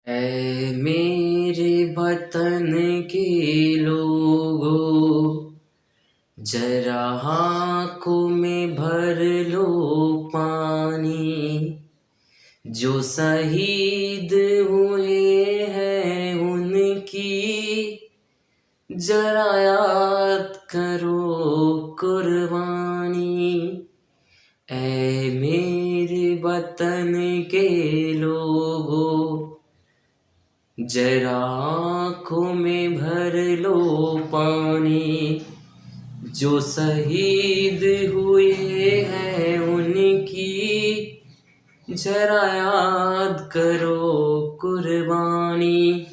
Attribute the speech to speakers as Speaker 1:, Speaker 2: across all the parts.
Speaker 1: ऐ मेरे वतन के लोगों, जरा आँखों में भर लो पानी। जो शहीद हुए हैं उनकी जरा याद करो कुर्बानी। ऐ मेरे वतन के लोगों, जरा आँखों में भर लो पानी। जो शहीद हुए हैं उनकी जरा याद करो कुर्बानी।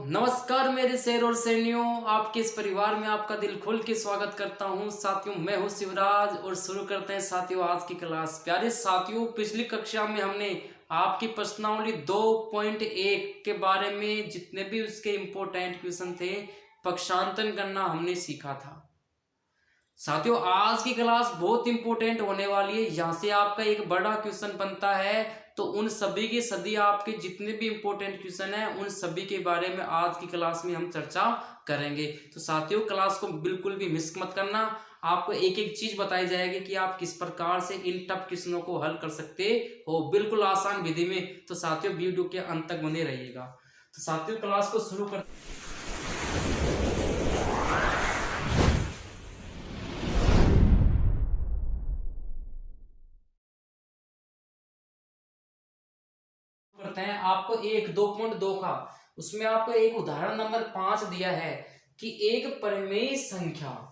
Speaker 1: नमस्कार मेरे शेर और सैनियों, आपके इस परिवार में आपका दिल खोल के स्वागत करता हूं। साथियों, मैं हूं शिवराज और शुरू करते हैं साथियों आज की क्लास। प्यारे साथियों, पिछली कक्षा में हमने आपकी प्रश्नावली 2.1 के बारे में जितने भी उसके इम्पोर्टेंट क्वेश्चन थे पक्षांतन करना हमने सीखा था। साथियों, आज की क्लास बहुत इंपॉर्टेंट होने वाली है। यहाँ से आपका एक बड़ा क्वेश्चन बनता है, तो उन सभी के सभी आपके जितने भी इंपॉर्टेंट क्वेश्चन हैं उन सभी के बारे में आज की क्लास में हम चर्चा करेंगे। तो साथियों, क्लास को बिल्कुल भी मिस मत करना। आपको एक एक चीज बताई जाएगी कि आप किस प्रकार से इन टफ क्वेश्चनों को हल कर सकते हो, बिल्कुल आसान विधि में। तो साथियों, वीडियो के अंत तक बने रहिएगा। तो साथियों, क्लास को शुरू कर करते हैं। आपको एक 2.2 का उसमें आपको एक उदाहरण नंबर 5 दिया है कि एक परिमेय संख्या,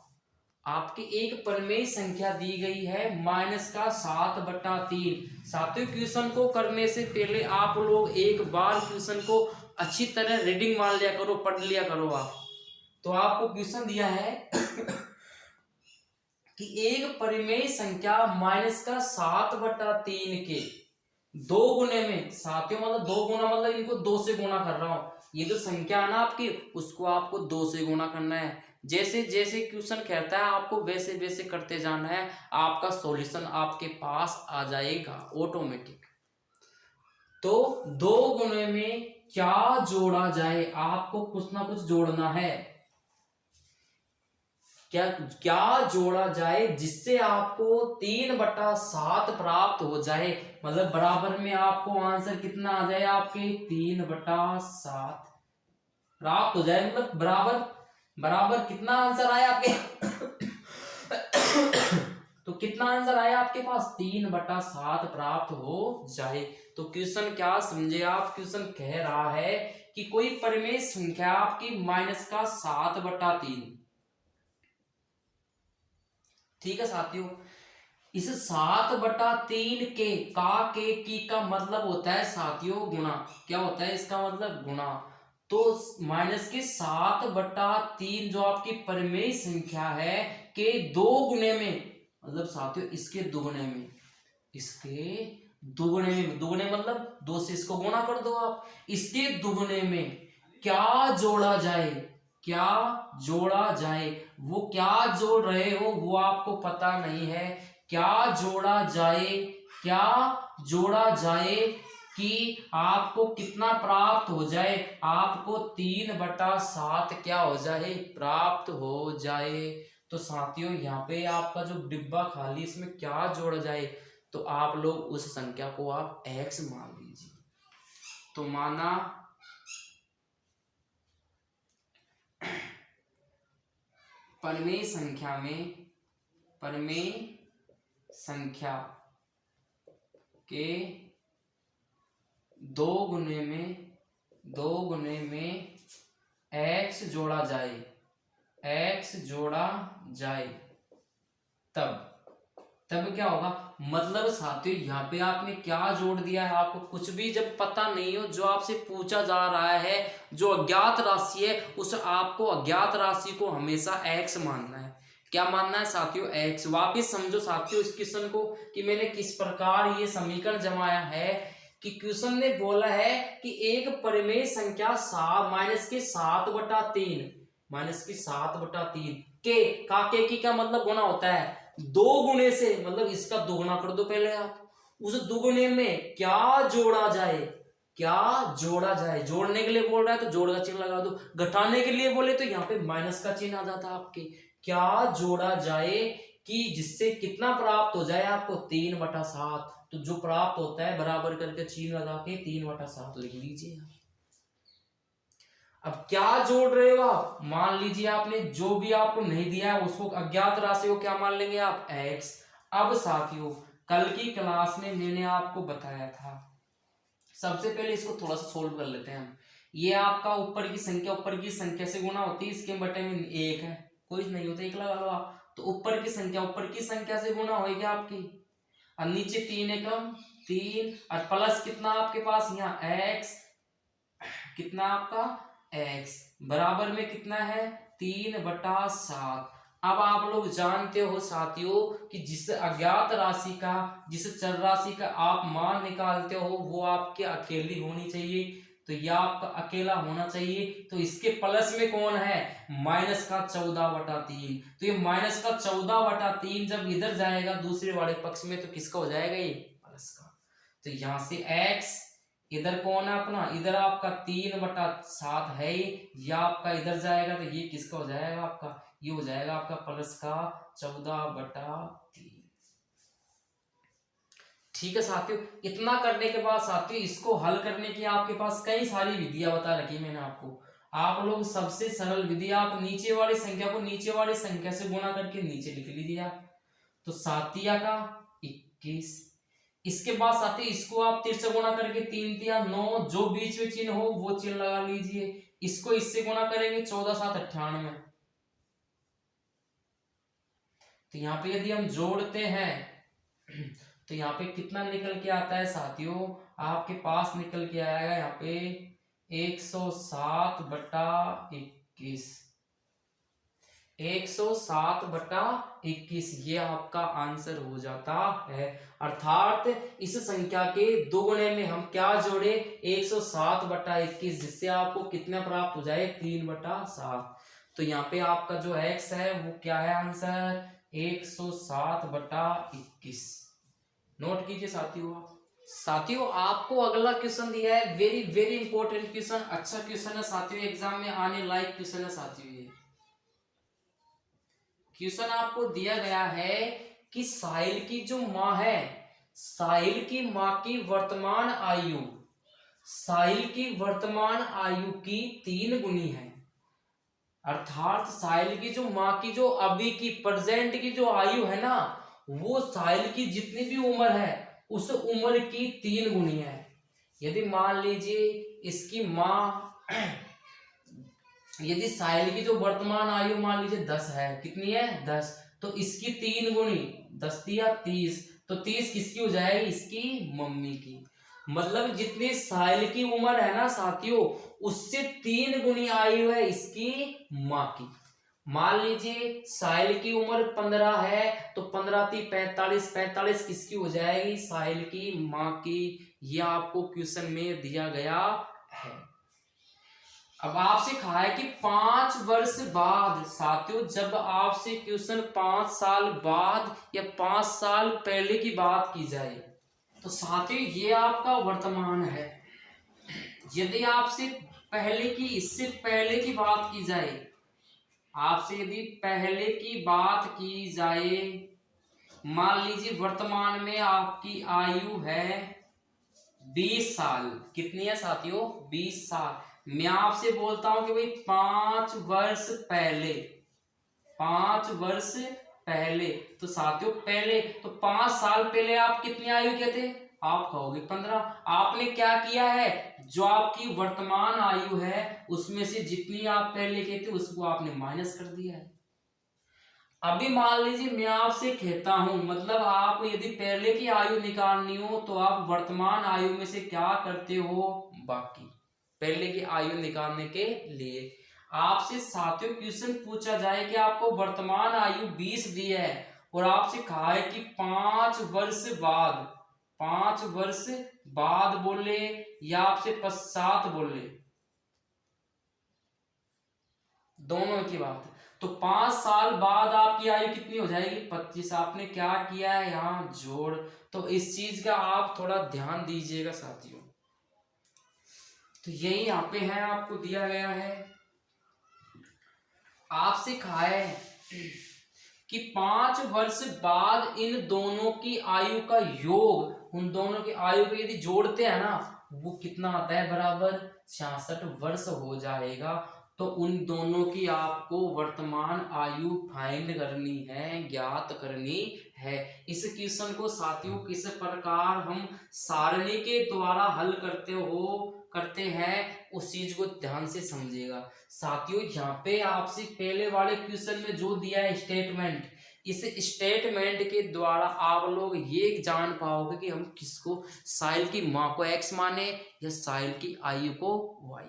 Speaker 1: आपकी एक परिमेय संख्या दी गई है -7/3। साथियों, क्वेश्चन को करने से पहले आप लोग एक बार क्वेश्चन को अच्छी तरह रीडिंग मान लिया करो, पढ़ लिया करो आप। तो आपको क्वेश्चन दिया है कि एक परिमेय संख्या -7/3 के 2 गुने में, साथियों मतलब 2 गुना मतलब इनको 2 से गुना कर रहा हूं। ये जो संख्या है ना आपकी, उसको आपको 2 से गुना करना है। जैसे जैसे क्वेश्चन कहता है आपको वैसे वैसे करते जाना है, आपका सॉल्यूशन आपके पास आ जाएगा ऑटोमेटिक। तो 2 गुने में क्या जोड़ा जाए, आपको कुछ ना कुछ जोड़ना है। क्या क्या जोड़ा जाए जिससे आपको 3/7 प्राप्त हो जाए। मतलब बराबर में आपको आंसर कितना आ जाए, आपके 3/7 प्राप्त हो जाए। मतलब बराबर बराबर कितना आंसर आया आपके तो कितना आंसर आया आपके पास, 3/7 प्राप्त हो जाए। तो क्वेश्चन क्या समझे आप, क्वेश्चन कह रहा है कि कोई परिमेय संख्या आपकी -7/3। ठीक है साथियों, इस 7/3 के के की का मतलब होता है साथियों गुणा। क्या होता है इसका मतलब, गुणा। तो -7/3 जो आपकी परिमेय संख्या है के 2 गुने में, मतलब साथियों इसके दुगुने में, इसके दुगुने मतलब 2 से इसको गुणा कर दो आप। इसके दुगुने में क्या जोड़ा जाए, क्या जोड़ा जाए, वो क्या जोड़ रहे हो वो आपको पता नहीं है। क्या जोड़ा जाए, क्या जोड़ा जाए कि आपको कितना प्राप्त हो जाए, आपको 3/7 क्या हो जाए, प्राप्त हो जाए। तो साथियों, यहाँ पे आपका जो डिब्बा खाली इसमें क्या जोड़ा जाए, तो आप लोग उस संख्या को आप x मान लीजिए। तो माना परिमेय संख्या में, परिमेय संख्या के 2 गुने में x जोड़ा जाए, x जोड़ा जाए, तब क्या होगा। मतलब साथियों, यहाँ पे आपने क्या जोड़ दिया है, आपको कुछ भी जब पता नहीं हो, जो आपसे पूछा जा रहा है, जो अज्ञात राशि है, उस आपको अज्ञात राशि को हमेशा x मानना है। क्या मानना है साथियों, x। वापिस समझो साथियों इस क्वेश्चन को कि मैंने किस प्रकार ये समीकरण जमाया है। कि क्वेश्चन ने बोला है कि एक परिमेय संख्या -7/3 के काके की का मतलब गुना होता है 2 गुने से, मतलब इसका दुगुना कर दो पहले आप। उस दुगुने में क्या जोड़ा जाए, क्या जोड़ा जाए, जोड़ने के लिए बोल रहा है तो जोड़ का चिन्ह लगा दो, घटाने के लिए बोले तो यहाँ पे माइनस का चिन्ह आ जाता है आपके। क्या जोड़ा जाए कि जिससे कितना प्राप्त हो जाए आपको 3/7, तो जो प्राप्त होता है बराबर करके चिन्ह लगा के 3/7 लिख लीजिए। अब क्या जोड़ रहे हो आप, मान लीजिए आपने जो भी आपको नहीं दिया है उसको अज्ञात राशि को क्या मान लेंगे आप, x। अब साथियों कल की क्लास में मैंने आपको बताया था, सबसे पहले इसको थोड़ा सा सोल्व कर लेते हैं हम। ये आपका ऊपर की संख्या से गुना होती है, इसके बटे में 1 है, कोई नहीं होता 1 लगा लो आप, तो ऊपर की संख्या से गुना होगी आपकी, और नीचे 3 एकम 3, और प्लस कितना आपके पास यहाँ x, कितना आपका x बराबर में कितना है 3/7। अब आप लोग जानते हो साथियों कि जिस अज्ञात राशि का, जिस चर राशि का आप मान निकालते हो वो आपकी अकेली होनी चाहिए, तो यह आपका अकेला होना चाहिए। तो इसके प्लस में कौन है, माइनस का 14/3, तो ये माइनस का 14/3 जब इधर जाएगा दूसरे वाले पक्ष में तो किसका हो जाएगा, ये प्लस का। तो यहां से x, इधर कौन है अपना, इधर आपका 3/7 है, या आपका इधर जाएगा तो ये किसका हो जाएगा आपका, ये हो जाएगा आपका प्लस का 14/3। ठीक है साथियों, इतना करने के बाद साथियों इसको हल करने की आपके पास कई सारी विधियां बता रखी मैंने आपको। आप लोग सबसे सरल विधि, आप नीचे वाली संख्या को नीचे वाली संख्या से गुणा करके नीचे लिख लीजिए आप, तो 7 का 21, इसके बाद साथी इसको आप 3 से गुणा करके 3 तिया 9, जो बीच में चिन्ह हो वो चिन्ह लगा लीजिए, इसको इससे गुणा करेंगे 14×7 98। तो यहाँ पे यदि हम जोड़ते हैं तो यहाँ पे कितना निकल के आता है साथियों, आपके पास निकल के आएगा यहाँ पे 107/21, 107/21 ये आपका आंसर हो जाता है। अर्थात इस संख्या के दोगुने में हम क्या जोड़े, 107/21, जिससे आपको कितना प्राप्त हो जाए 3/7। तो यहाँ पे आपका जो x है वो क्या है आंसर, 107/21। नोट कीजिए साथियों आपको अगला क्वेश्चन दिया है, वेरी वेरी इंपॉर्टेंट क्वेश्चन, अच्छा क्वेश्चन है साथियों, एग्जाम में आने लायक क्वेश्चन है साथियों। ये क्वेश्चन आपको दिया गया है कि साहिल की जो माँ है, साहिल की माँ की वर्तमान आयु, साहिल की वर्तमान आयु की 3 गुनी है। अर्थात साहिल की जो माँ की जो अभी की प्रेजेंट की जो आयु है ना, वो साहिल की जितनी भी उम्र है उस उम्र की 3 गुनी है। यदि मान लीजिए इसकी माँ यदि साहिल की जो वर्तमान आयु मान लीजिए 10 है, कितनी है 10, तो इसकी 3 गुनी 10 या 30, तो 30 किसकी हो जाएगी, इसकी मम्मी की। मतलब जितनी साहिल की उम्र है ना साथियों, उससे 3 गुनी आयु है इसकी माँ की। मान लीजिए साहिल की उम्र 15 है, तो 15×3 = 45, 45 किसकी हो जाएगी, साहिल की माँ की। यह आपको क्वेश्चन में दिया गया है। अब आपसे कहा है कि 5 वर्ष बाद, साथियों जब आपसे क्वेश्चन 5 साल बाद या 5 साल पहले की बात की जाए, तो साथियों ये आपका वर्तमान है। यदि आपसे पहले की, इससे पहले की बात की जाए, आपसे यदि पहले की बात की जाए, मान लीजिए वर्तमान में आपकी आयु है 20 साल, कितनी है साथियों 20 साल। मैं आपसे बोलता हूं कि भाई 5 वर्ष पहले, 5 वर्ष पहले, तो साथियों पहले तो 5 साल पहले आप कितनी आयु के थे, आप कहोगे 15। आपने क्या किया है, जो आपकी वर्तमान आयु है उसमें से जितनी आप पहले के थे उसको आपने माइनस कर दिया है। अभी मान लीजिए मैं आपसे कहता हूं, मतलब आप यदि पहले की आयु निकालनी हो तो आप वर्तमान आयु में से क्या करते हो, बाकी पहले की आयु निकालने के लिए आपसे साथियों क्वेश्चन पूछा जाए कि आपको वर्तमान आयु 20 दी है और आपसे कहा है कि 5 वर्ष बाद, 5 वर्ष बाद बोले या आपसे पश्चात बोले, दोनों की बात है। तो 5 साल बाद आपकी आयु कितनी हो जाएगी 25। आपने क्या किया है यहाँ जोड़, तो इस चीज का आप थोड़ा ध्यान दीजिएगा साथियों। तो यही यहाँ पे है, आपको दिया गया है, आपसे कहा है कि 5 वर्ष बाद इन दोनों की आयु का योग, उन दोनों की आयु को यदि जोड़ते हैं ना, वो कितना आता है, बराबर 66 वर्ष हो जाएगा। तो उन दोनों की आपको वर्तमान आयु फाइंड करनी है, ज्ञात करनी है। इस क्वेश्चन को साथियों किस प्रकार हम सारणी के द्वारा हल करते हैं, उस चीज को ध्यान से समझिएगा। साथियों यहाँ पे आपसे पहले वाले क्वेश्चन में जो दिया है स्टेटमेंट, इस स्टेटमेंट के द्वारा आप लोग ये जान पाओगे कि हम किसको, साहिल की माँ को x माने या साहिल की आयु को y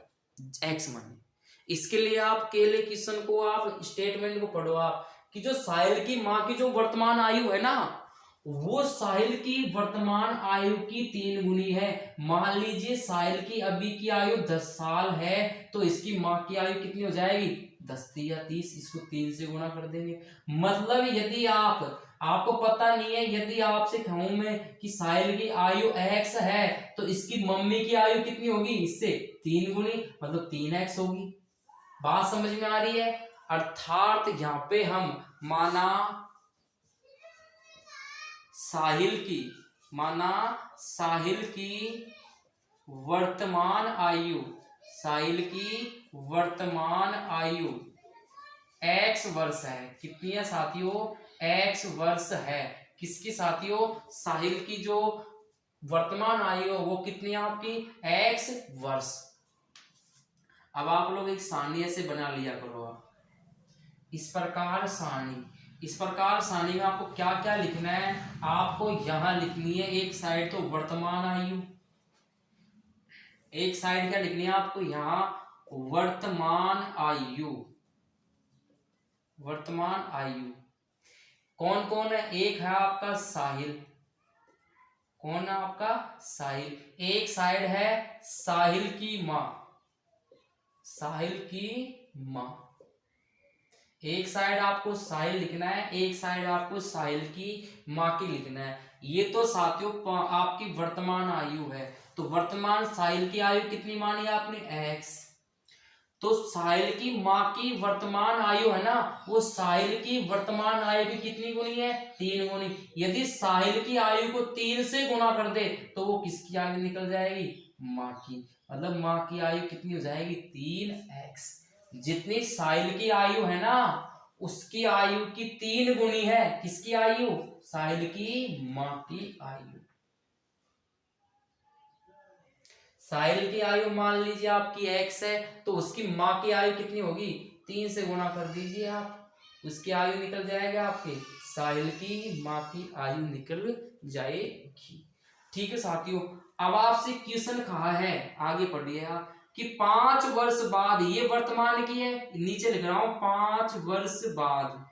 Speaker 1: x माने। इसके लिए आप केले क्वेश्चन को, आप स्टेटमेंट को पढ़ो आप, कि जो साहिल की माँ की जो वर्तमान आयु है ना, वो साहिल की वर्तमान आयु की 3 गुनी है। मान लीजिए साहिल की अभी की आयु 10 साल है, तो इसकी माँ की आयु कितनी हो जाएगी, 10 या 30, इसको 3 से गुणा कर देंगे। मतलब यदि आपको पता नहीं है, यदि आपसे कहूं मैं कि साहिल की आयु x है, तो इसकी मम्मी की आयु कितनी होगी, इससे 3 गुनी, मतलब 3x होगी। बात समझ में आ रही है। अर्थात यहाँ पे हम माना साहिल की वर्तमान आयु x वर्ष है। कितनी है साथियों, x वर्ष है। किसकी साथियों, साहिल की जो वर्तमान आयु वो कितनी है आपकी, x वर्ष। अब आप लोग एक सारणी ऐसे बना लिया करो आप, इस प्रकार सारणी में आपको क्या क्या लिखना है, आपको यहां लिखनी है एक साइड तो वर्तमान आयु, एक साइड क्या लिखनी है आपको यहां, वर्तमान आयु। कौन कौन है, एक है आपका साहिल, कौन है आपका साहिल, एक साइड है साहिल की मां, एक साइड आपको साहिल लिखना है, एक साइड आपको साहिल की मां की लिखना है। ये तो साथियों आपकी वर्तमान आयु है। तो वर्तमान साहिल की आयु कितनी मानी आपने, x। तो साहिल की मां की वर्तमान आयु है ना, वो साहिल की वर्तमान आयु की कितनी गुनी है, 3 गुनी। यदि साहिल की आयु को 3 से गुणा कर दे तो वो किसकी आयु निकल जाएगी, मां की। मतलब मां की आयु कितनी हो जाएगी, 3x। जितनी साहिल की आयु है ना, उसकी आयु की 3 गुनी है। किसकी आयु, साहिल की मां की आयु। साहिल की आयु मान लीजिए आपकी x है, तो उसकी मां की आयु कितनी होगी, 3 से गुणा कर दीजिए आप, उसकी आयु निकल जाएगा आपके, साहिल की मां की आयु निकल जाएगी। ठीक है साथियों, अब आपसे क्वेश्चन कहा है, आगे पढ़िए आप, कि 5 वर्ष बाद, ये वर्तमान की है, नीचे लिख रहा हूं 5 वर्ष बाद,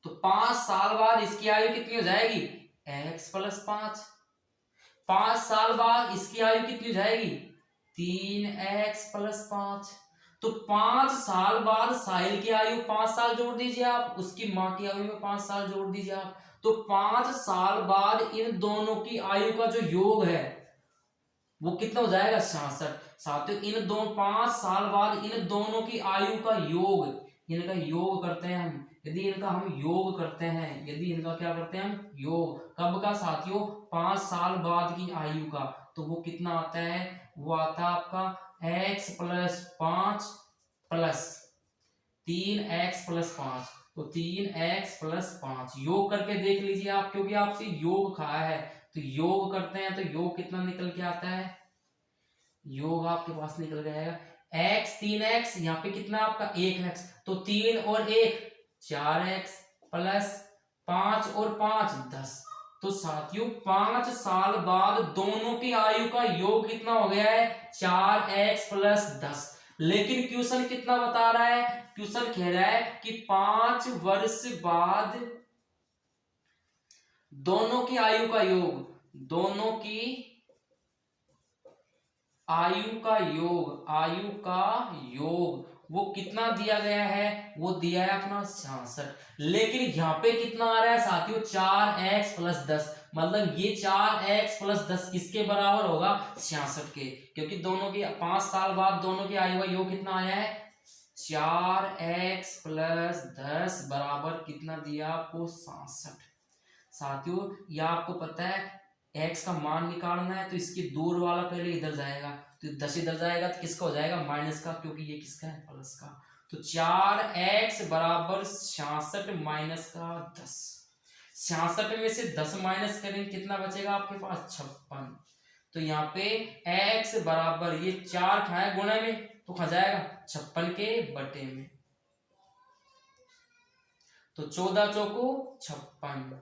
Speaker 1: तो 5 साल बाद इसकी आयु कितनी हो जाएगी, x + 5। 5 साल बाद इसकी आयु कितनी हो जाएगी, 3x + 5। तो 5 साल बाद साहिल की आयु 5 साल जोड़ दीजिए आप, उसकी मां की आयु में 5 साल जोड़ दीजिए आप। तो 5 साल बाद इन दोनों की आयु का जो योग है वो कितना हो जाएगा, 66। साथियों इन 5 साल बाद इन दोनों की आयु का योग, इनका योग करते हैं हम, यदि इनका हम योग करते हैं, यदि इनका क्या करते हैं हम, योग। कब का साथियों, 5 साल बाद की आयु का। तो वो कितना आता है, वो आता है आपका x + 5 + 3x + 5। तो 3x + 5 योग करके देख लीजिए आप, क्योंकि आपसे योग खाया है, तो योग करते हैं तो योग कितना निकल के आता है, योग आपके पास निकल जाएगा x 3x, यहाँ पे कितना आपका 1x, तो 3 और 1 4x + 5 और 5 10। तो साथियों 5 साल बाद दोनों की आयु का योग कितना हो गया है, 4x + 10। लेकिन क्वेश्चन कितना बता रहा है, क्वेश्चन कह रहा है कि 5 वर्ष बाद दोनों की आयु का योग, दोनों की आयु का योग वो कितना दिया गया है, वो दिया है अपना 66। लेकिन यहां पे कितना आ रहा है साथियों, 4x + 10। मतलब ये 4x प्लस 10 किसके बराबर होगा? 66 के, क्योंकि दोनों की 5 साल बाद दोनों की आयु योग कितना आया है? 4x प्लस 10 बराबर कितना दिया आपको? 67। साथियों ये आपको पता है x का मान निकालना है तो इसकी दूर वाला पहले इधर जाएगा, तो 10 इधर जाएगा तो किसका हो जाएगा? माइनस का, क्योंकि ये किसका है? प्लस का। तो 4x बराबर 66 माइनस का 10। 66 में से 10 माइनस करेंगे कितना बचेगा आपके पास? 56। तो यहाँ पे x बराबर ये 4 खाए गुणे में तो खा जाएगा 56 के बटे में, तो 14 चौको 56।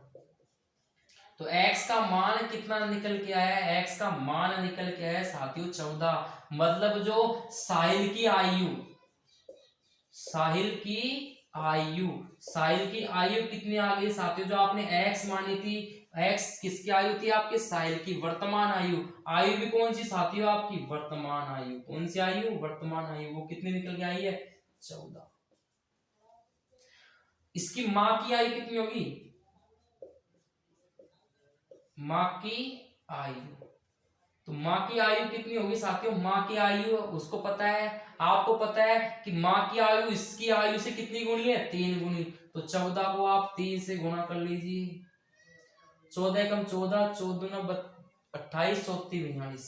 Speaker 1: तो x का मान कितना निकल के आया है? x का मान निकल के आया है साथियों 14। मतलब जो साहिल की आयु कितनी आ गई साथियों? जो आपने x मानी थी, x किसकी आयु थी? आपके साहिल की वर्तमान आयु भी कौन सी साथियों? आपकी वर्तमान आयु। कौन सी आयु? वर्तमान आयु। वो कितनी निकल के आई है? 14। इसकी मां की आयु कितनी होगी? मां की आयु, तो मां की आयु कितनी होगी साथियों? मां की आयु उसको पता है, आपको पता है कि मां की आयु इसकी आयु से कितनी गुणी है? 3 गुणी। तो 14 को आप 3 से गुणा कर लीजिए। 14 कम 14, 14 28, 42।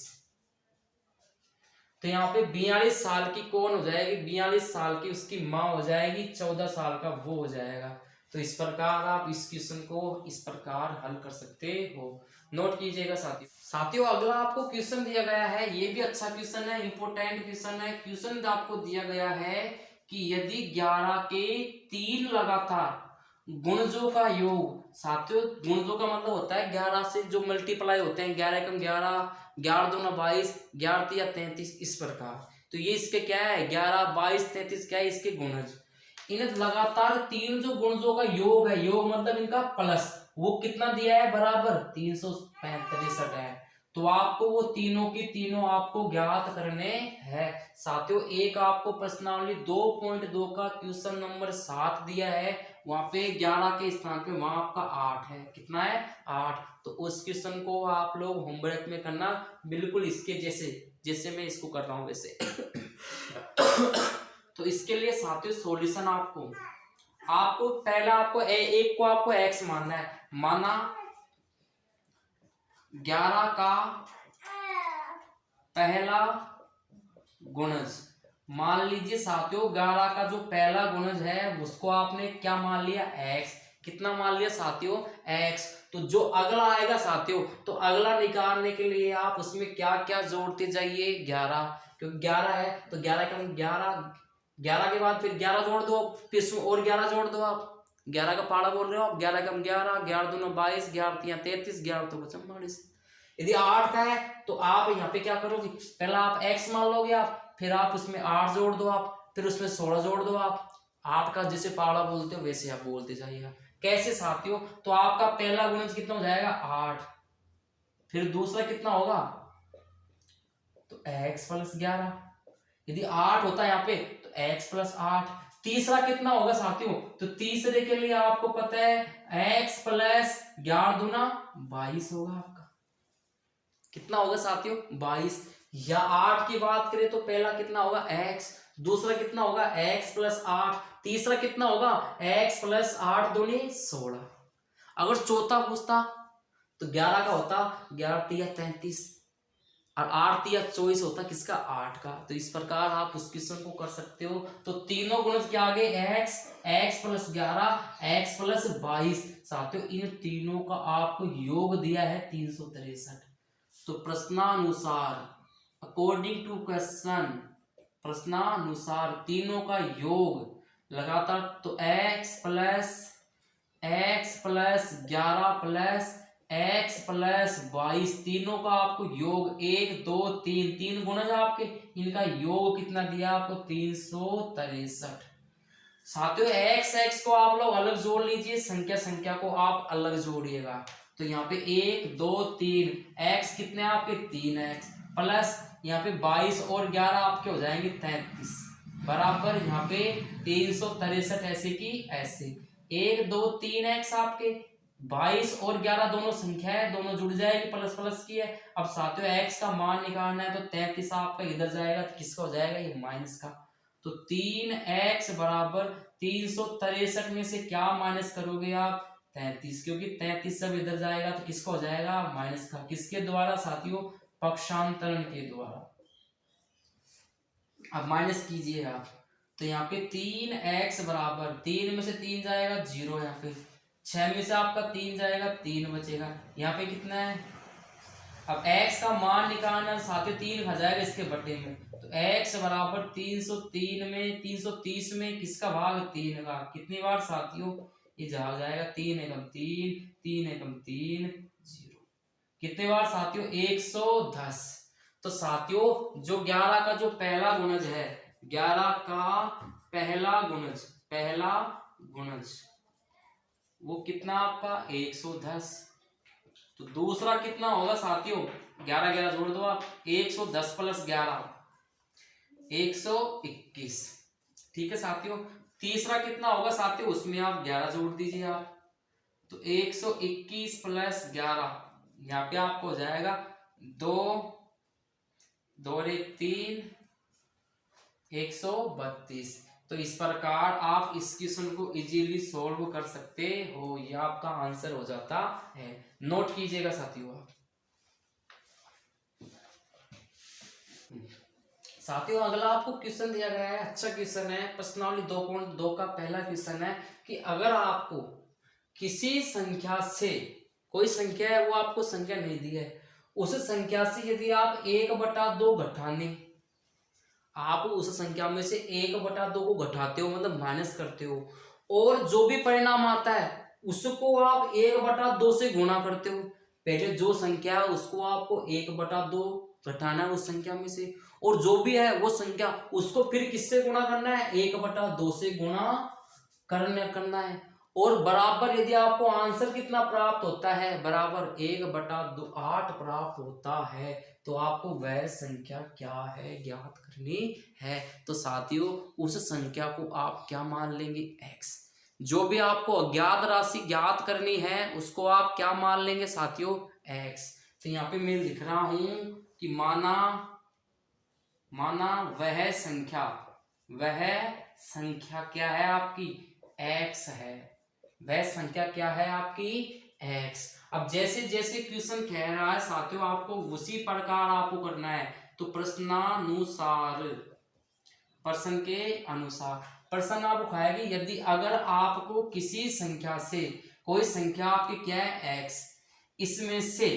Speaker 1: तो यहाँ पे 42 साल की कौन हो जाएगी? 42 साल की उसकी मां हो जाएगी, 14 साल का वो हो जाएगा। तो इस प्रकार आप इस क्वेश्चन को इस प्रकार हल कर सकते हो। नोट कीजिएगा साथियों अगला आपको क्वेश्चन दिया गया है, ये भी अच्छा क्वेश्चन है, इंपोर्टेंट क्वेश्चन है। क्वेश्चन आपको दिया गया है कि यदि 11 के 3 लगातार गुणजों का योग, साथियों गुणजों का मतलब होता है 11 से जो मल्टीप्लाई होते हैं, 11 कम 11, 11 दूना 22, 11 तिया 33, इस प्रकार। तो ये इसके क्या है? 11, 22, 33 क्या है? इसके गुणज। इन लगातार 3 जो गुणजों का योग है, योग मतलब इनका प्लस, वो कितना दिया है? बराबर 365 है। तो आपको वो तीनों की तीनों आपको ज्ञात करने हैं साथियों। एक आपको प्रश्नावली 2.2 का क्वेश्चन नंबर 7 दिया है, वहां पे 11 के स्थान पे वहां आपका 8 है। कितना है? 8। तो उस क्वेश्चन को आप लोग होमवर्क में करना, बिल्कुल इसके जैसे जैसे मैं इसको कर रहा हूं वैसे। तो इसके लिए साथियों सॉल्यूशन आपको पहला आपको एक को आपको x मानना है। माना 11 का पहला गुणज, मान लीजिए साथियों 11 का जो पहला गुणज है उसको आपने क्या मान लिया? x। कितना मान लिया साथियों? x। तो जो अगला आएगा साथियों, तो अगला निकालने के लिए आप उसमें क्या क्या जोड़ते जाइए? 11, क्योंकि 11 है तो 11 का 11 के बाद फिर 11 जोड़ दो, फिर और 11 जोड़ दो। आप 11 का पाड़ा बोल रहे हो आप, 11 कम 11, 11 दूना 22, 11 तिया 33, 11 तो 44। यदि 8 का है तो आप यहाँ पे क्या करोगे? पहला आप x मान लोगे आप, फिर आप उसमें 8 जोड़ दो आप, फिर उसमें 16 जोड़ दो आप। 8 का जैसे पाड़ा बोलते हो वैसे आप बोलते जाइएगा। कैसे साथियों? तो आपका पहला गुणज कितना हो जाएगा? 8। फिर दूसरा कितना होगा? तो x प्लस 11। यदि 8 होता है यहाँ पे तो x प्लस 8। तीसरा कितना होगा साथियों? तो तीसरे के लिए आपको पता है x प्लस 11 दूना 22 होगा आपका। कितना होगा साथियों? 22। या 8 की बात करें तो पहला कितना होगा? x। दूसरा कितना होगा? x plus 8। तीसरा कितना होगा? x प्लस 8 दूनी 16। अगर चौथा पूछता तो 11 का होता 11 तिया 33 और 8 तिया 24 होता किसका? 8 का। तो इस प्रकार आप उस क्वेश्चन को कर सकते हो। तो तीनों गुणज क्या आ गए? x plus 11, x plus 22। साथियों इन तीनों का आपको योग दिया है 363। तो प्रश्नानुसार, अकॉर्डिंग टू क्वेश्चन, प्रश्नानुसार तीनों का योग लगातार तो x plus 11 plus x plus 22, तीनों का आपको योग 1 2 3 तीन गुणज आपके, इनका योग कितना दिया आपको? 363। साथियों x को आप लोग अलग जोड़ लीजिए, संख्या को आप अलग जोड़िएगा। तो यहाँ पे 1 2 3 x कितने आपके? 3x प्लस यहाँ पे 22 और 11 आपके हो जाएंगे 33 बराबर यहाँ पे 363 ऐसे की ऐसे। 1 2 3 x आपके 22 और 11 दोनों संख्या है, दोनों जुड़ जाएगी, प्लस प्लस की है। अब साथियों x का मान निकालना है, तो 33 आपका इधर जाएगा, तो किसका हो जाएगा, ये माइनस का। तो 3x बराबर 363 में से क्या माइनस करोगे आप, 33, क्योंकि 33 सब इधर जाएगा, तो किसका हो जाएगा, माइनस का। किसके द्वारा साथियों, पक्षांतरण के द्वारा। अब माइनस कीजिए आप, तो यहाँ पे 3x बराबर 3 में से 3 जाएगा 0, यहाँ पे 6 में से आपका 3 जाएगा 3 बचेगा, यहाँ पे कितना है। अब x का मान निकालना, साथियों 3 खा जाएगा इसके बटे में, तो x बराबर 303 में 330 में किसका भाग, 3 का। कितनी बार साथियों, ये जा जाएगा 3 एकम 3, 3 एकम 3, 0। कितने बार साथियों, 110। तो साथियों जो 11 का जो पहला गुणज है, 11 का पहला गुणज वो कितना आपका, 110। तो दूसरा कितना होगा साथियों, 11 11 जोड़ दो आप, 110 प्लस 11 121। ठीक है साथियों। तीसरा कितना होगा साथियों, उसमें आप 11 जोड़ दीजिए आप, तो 121 प्लस 11, यहाँ पे आपको हो जाएगा 2 2 और 1 3, 132। तो इस प्रकार आप इस क्वेश्चन को इजीली सॉल्व कर सकते हो, यह आपका आंसर हो जाता है। नोट कीजिएगा साथियों आप। साथियों अगला आपको क्वेश्चन दिया गया है, अच्छा क्वेश्चन है, प्रश्नावली 2.2 का पहला क्वेश्चन है कि अगर आपको किसी संख्या से, कोई संख्या है वो आपको संख्या नहीं दी है, उस संख्या से यदि आप 1/2 घटाने, आप उस संख्या में से 1/2 को घटाते हो, मतलब माइनस करते हो, और जो भी परिणाम आता है उसको आप 1/2 से गुणा करते हो। पहले जो संख्या है उसको आपको 1/2 घटाना है उस संख्या में से, और जो भी है वो संख्या उसको फिर किससे गुणा करना है, 1/2 से गुणा करना है। और बराबर यदि आपको आंसर कितना प्राप्त होता है, बराबर 1/2 8 प्राप्त होता है, तो आपको वह संख्या क्या है ज्ञात करनी है। तो साथियों उस संख्या को आप क्या मान लेंगे, x। जो भी आपको अज्ञात राशि ज्ञात करनी है उसको आप क्या मान लेंगे साथियों, x। तो यहाँ पे मैं लिख रहा हूं कि माना वह संख्या क्या है आपकी, x है। वह संख्या क्या है आपकी, x। अब जैसे जैसे क्वेश्चन कह रहा है साथियों आपको उसी प्रकार आपको करना है। तो प्रश्न के अनुसार प्रश्न आपको खाएगी, यदि अगर आपको किसी संख्या से, कोई संख्या आपकी क्या है, x, इसमें से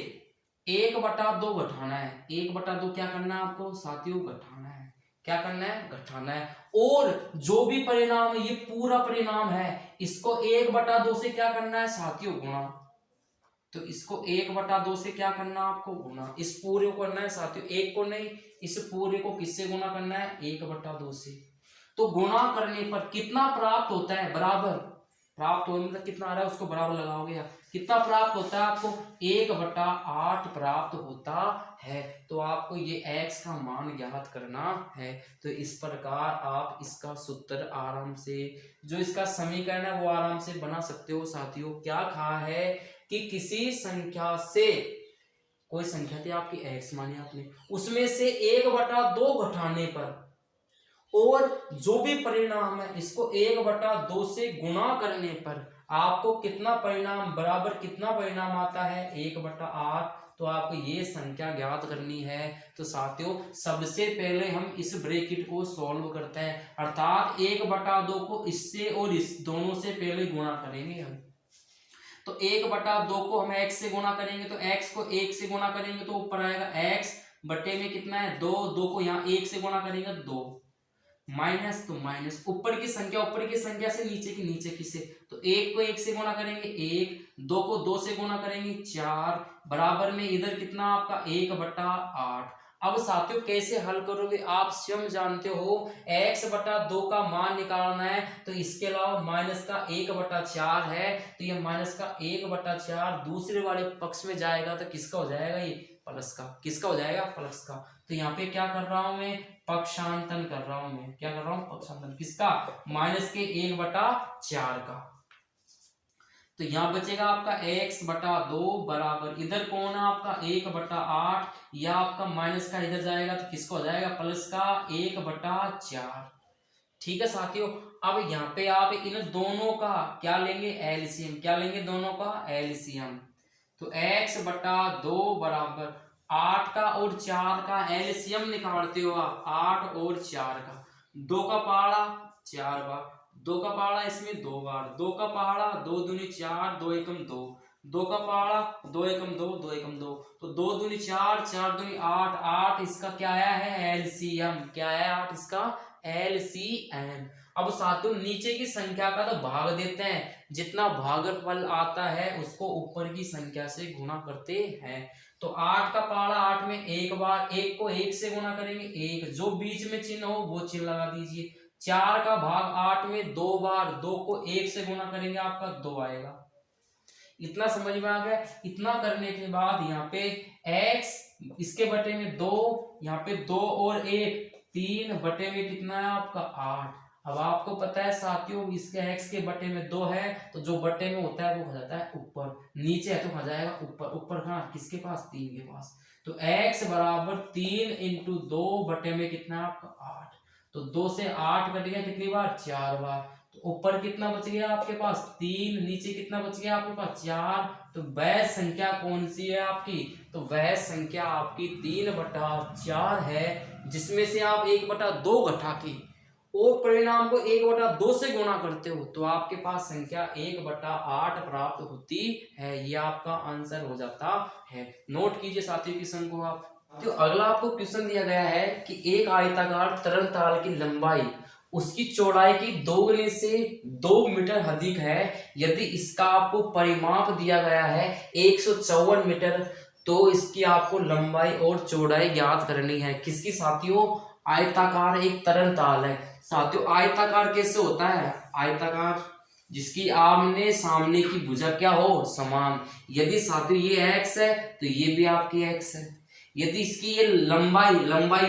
Speaker 1: 1/2 घटाना है, 1/2 क्या करना है आपको साथियों, घटाना है। क्या करना है, घटाना है। और जो भी परिणाम है, ये पूरा परिणाम है, इसको 1/2 से क्या करना है साथियों, गुणा। तो इसको 1/2 से क्या करना है आपको, गुणा। इस पूरे को करना है साथियों, एक को नहीं, इस पूरे को किससे गुणा करना है, 1/2 से। तो गुणा करने पर कितना प्राप्त होता है, बराबर प्राप्त हो, मतलब कितना आ रहा है उसको बराबर लगाओगे आप, कितना प्राप्त होता है आपको, 1/8 प्राप्त होता है। तो आपको ये x का मान ज्ञात करना है। तो इस प्रकार आप इसका सूत्र आराम से, जो इसका समीकरण है वो आराम से बना सकते हो साथियों। क्या कहा है कि किसी संख्या से, कोई संख्या थी आपकी x मानी आपने, उसमें से 1/2 घटाने पर, और जो भी परिणाम है इसको 1/2 से गुणा करने पर आपको कितना परिणाम, बराबर कितना परिणाम आता है, 1/8। तो आपको ये संख्या ज्ञात करनी है। तो साथियों सबसे पहले हम इस ब्रैकेट को सॉल्व करते हैं, अर्थात 1/2 को इससे और इस दोनों से पहले गुणा करेंगे हम। तो 1/2 को हम x से गुणा करेंगे, तो x को 1 से गुणा करेंगे तो ऊपर आएगा x बटे में कितना है 2, 2 को यहाँ 1 से गुणा करेंगे 2, माइनस, तो माइनस ऊपर की संख्या से नीचे की से, तो 1 को 1 से गुणा करेंगे 1, 2 को 2 से गुणा करेंगे 4, बराबर में इधर कितना आपका 1/8। अब साथियों कैसे हल करोगे आप स्वयं जानते हो, x/2 का मान निकालना है, तो इसके अलावा माइनस का 1/4 है, तो ये माइनस का 1/4 दूसरे वाले पक्ष में जाएगा, तो किसका हो जाएगा, ये प्लस का। किसका हो जाएगा, प्लस का। तो यहाँ पे क्या कर रहा हूं मैं, पक्षांतन कर रहा हूं मैं, क्या कर रहा हूं, पक्षांतन किसका, माइनस के 1/4 का। तो यहाँ बचेगा आपका x बटा 2 बराबर, इधर कौन है आपका 1 बटा 8, या आपका माइनस का इधर जाएगा तो किसको हो जाएगा प्लस का 1 बटा 4। ठीक है साथियों, अब यहाँ पे आप इन दोनों का क्या लेंगे एलसीएम, क्या लेंगे दोनों का एलसीएम। तो x बटा 2 बराबर 8 का और 4 का एलसीएम निकालते हो आप, 8 और 4 का, 2 का पहाड़ा 4 बार, 2 का पहाड़ा इसमें 2 बार, 2 का पहाड़ा 2 दूनी 4, 2 एकम 2, 2 का पहाड़ा 2 एकम 2, 2 एकम 2, तो 2 दूनी 4, 4 दूनी 8, 8 इसका क्या आया है एलसीएम, क्या है 8 इसका एलसीएम। अब साथियों नीचे की संख्या का तो भाग देते हैं, जितना भागफल आता है उसको ऊपर की संख्या से गुणा करते हैं। तो 8 का पहाड़ा 8 में एक बार, 1 को 1 से गुणा करेंगे 1, जो बीच में चिन्ह हो वो चिन्ह लगा दीजिए। 4 का भाग 8 में 2 बार, 2 को 1 से गुणा करेंगे आपका 2 आएगा। इतना समझ में आ गया। इतना करने के बाद यहाँ पे x इसके बटे में 2, यहाँ पे 2 और 1 3 बटे में कितना है आपका 8। अब आपको पता है साथियों इसके x के बटे में 2 है, तो जो बटे में होता है वो हो जाता है ऊपर, नीचे है तो हो जाएगा ऊपर, ऊपर कहाँ किसके पास 3 के पास। तो x बराबर 3 इंटू 2 बटे में कितना है आपका 8, तो 2 से 8 कट गया कितनी बार 4 बार, तो ऊपर कितना बच गया आपके पास 3, नीचे कितना बच गया आपके पास 4। तो वह संख्या कौन सी है आपकी, तो वह संख्या आपकी 3 बटा 4 है, जिसमें से आप 1 बटा 2 घटा के और परिणाम को 1 बटा 2 से गुणा करते हो तो आपके पास संख्या 1 बटा 8 प्राप्त होती है। ये आपका आंसर हो जाता है। नोट कीजिए साथियों क्वेश्चन को आप। तो अगला आपको क्वेश्चन दिया गया है कि एक आयताकार तरल ताल की लंबाई उसकी चौड़ाई की 2 गुने से 2 मीटर अधिक है, यदि इसका आपको परिमाप दिया गया है 154 मीटर, तो इसकी आपको लंबाई और चौड़ाई ज्ञात करनी है। किसकी साथियों, आयताकार एक तरल ताल है। साथियों आयताकार कैसे होता है, आयताकार जिसकी आमने सामने की भुजा क्या हो समान। यदि साथियों ये x है तो ये भी आपकी x है, यदि इसकी ये लंबाई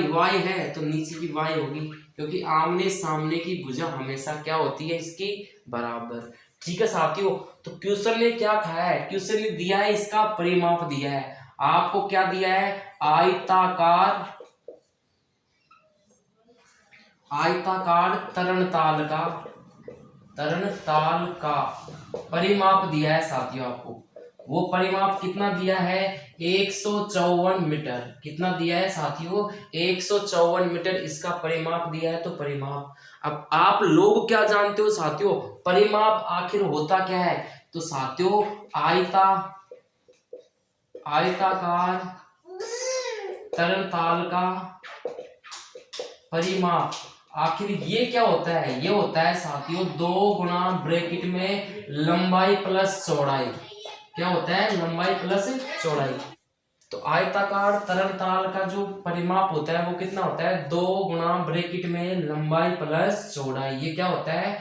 Speaker 1: y है तो नीचे की y होगी, क्योंकि आमने सामने की भुजा हमेशा क्या होती है इसकी बराबर। ठीक है साथियों, तो क्वेश्चन ने क्या खाया है, क्वेश्चन ने दिया है इसका परिमाप दिया है। आपको क्या दिया है, आयताकार तरणताल का परिमाप दिया है साथियों। आपको वो परिमाप कितना दिया है 154 मीटर, कितना दिया है साथियों 154 मीटर इसका परिमाप दिया है। तो परिमाप, अब आप लोग क्या जानते हो साथियों परिमाप आखिर होता क्या है, तो साथियों आयताकार तरलताल का परिमाप आखिर ये क्या होता है, ये होता है साथियों 2 गुना ब्रैकेट में लंबाई प्लस चौड़ाई। क्या होता है, लंबाई प्लस चौड़ाई। तो आयताकार तरलताल का जो परिमाप होता है वो कितना होता है 2 गुना ब्रैकेट में लंबाई प्लस चौड़ाई। ये क्या होता है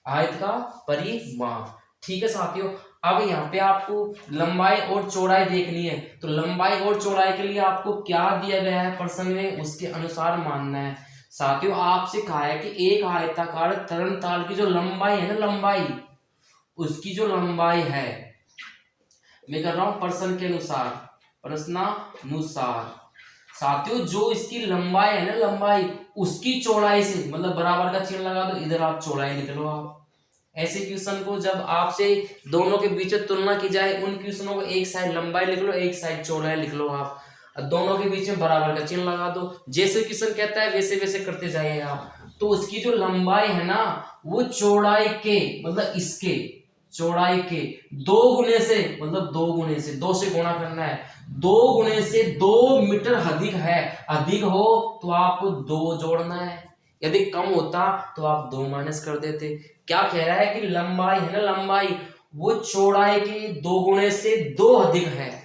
Speaker 1: आयत का परिमाप। ठीक है साथियों, अब यहाँ पे आपको लंबाई और चौड़ाई देखनी है, तो लंबाई और चौड़ाई के लिए आपको क्या दिया गया है प्रश्न में उसके अनुसार मानना है। साथियों आपसे कहा है कि एक आयताकार तरलताल की जो लंबाई है ना, लंबाई उसकी जो लंबाई है, मैं कर रहा हूं प्रश्नानुसार साथियों जो इसकी लंबाई है ना, लंबाई उसकी चौड़ाई से, मतलब बराबर का चिन्ह लगा दो, इधर आप चौड़ाई लिख लो। आप ऐसे क्वेश्चन को जब आपसे दोनों के बीच तुलना की जाए, उन क्वेश्चनों को एक साइड लंबाई लिख लो, एक साइड चौड़ाई लिख लो, आप दोनों के बीच में बराबर का चिन्ह लगा दो। जैसे क्वेश्चन कहता है वैसे वैसे करते जाइए आप। तो उसकी जो लंबाई है ना वो चौड़ाई के, मतलब इसके चौड़ाई के 2 गुने से, मतलब 2 गुने से, 2 से गुणा करना है, 2 गुने से 2 मीटर अधिक है। अधिक हो तो आपको 2 जोड़ना है, यदि कम होता तो आप 2 माइनस कर देते। क्या कह रहा है कि लंबाई है ना, लंबाई वो चौड़ाई के 2 गुने से 2 अधिक है।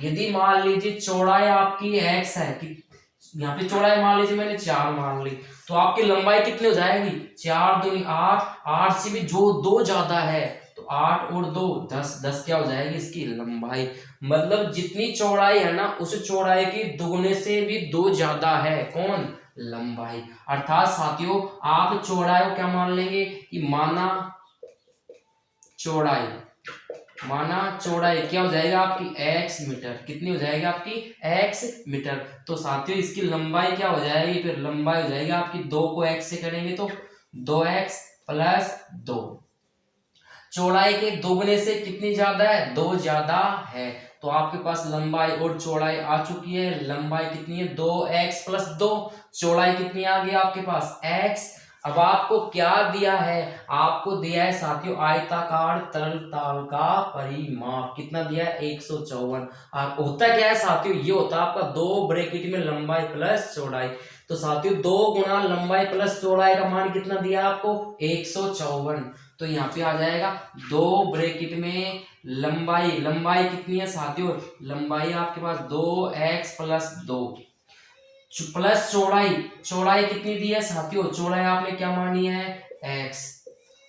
Speaker 1: यदि मान लीजिए चौड़ाई आपकी x है, कि यहाँ पे चौड़ाई मान लीजिए मैंने 4 मान ली, तो आपकी लंबाई कितनी हो जाएगी 4 दूनी 8, 8 से भी जो 2 ज्यादा है तो 8 और 2 10, 10 क्या हो जाएगी इसकी लंबाई। मतलब जितनी चौड़ाई है ना उस चौड़ाई की दुगने से भी 2 ज्यादा है, कौन, लंबाई। अर्थात साथियों आप चौड़ाई को क्या मान लेंगे कि माना चौड़ाई, माना चौड़ाई क्या हो जाएगा आपकी x मीटर, कितनी हो जाएगी आपकी x मीटर। तो साथियों इसकी लंबाई क्या हो जाएगी, फिर लंबाई हो जाएगी आपकी 2 को x से करेंगे तो 2x प्लस 2। चौड़ाई के दोगुने से कितनी ज्यादा है, 2 ज्यादा है। तो आपके पास लंबाई और चौड़ाई आ चुकी है। लंबाई कितनी है 2x प्लस 2, चौड़ाई कितनी आ गई आपके पास x। अब आपको क्या दिया है, आपको दिया है साथियों आयताकार तरल ताल का परिमाप, कितना दिया है 154। होता क्या है साथियों, ये होता है आपका 2 ब्रैकेट में लंबाई प्लस चौड़ाई। तो साथियों 2 गुना लंबाई प्लस चौड़ाई का मान कितना दिया आपको 154। तो यहाँ पे आ जाएगा 2 ब्रैकेट में लंबाई, लंबाई कितनी है साथियों, लंबाई आपके पास 2x प्लस 2 प्लस चौड़ाई, चौड़ाई कितनी दी है साथियों, चौड़ाई आपने क्या मानी है x।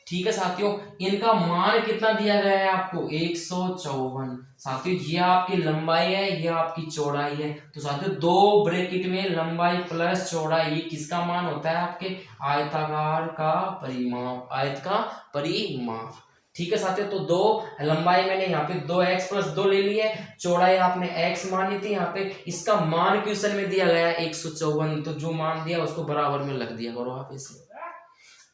Speaker 1: ठीक है साथियों, इनका मान कितना दिया गया है आपको 154। साथियों ये आपकी लंबाई है, ये आपकी चौड़ाई है। तो साथियों 2 ब्रैकेट में लंबाई प्लस चौड़ाई, ये किसका मान होता है आपके आयताकार का परिमाप, आयत का परिमाप। ठीक है साथियों, तो 2 लंबाई मैंने यहाँ पे 2x प्लस 2 ले ली है, चौड़ाई आपने x मानी थी, यहाँ पे इसका मान क्वेश्चन में दिया गया है 154। तो जो मान दिया उसको बराबर में लग दिया करो आप इसे।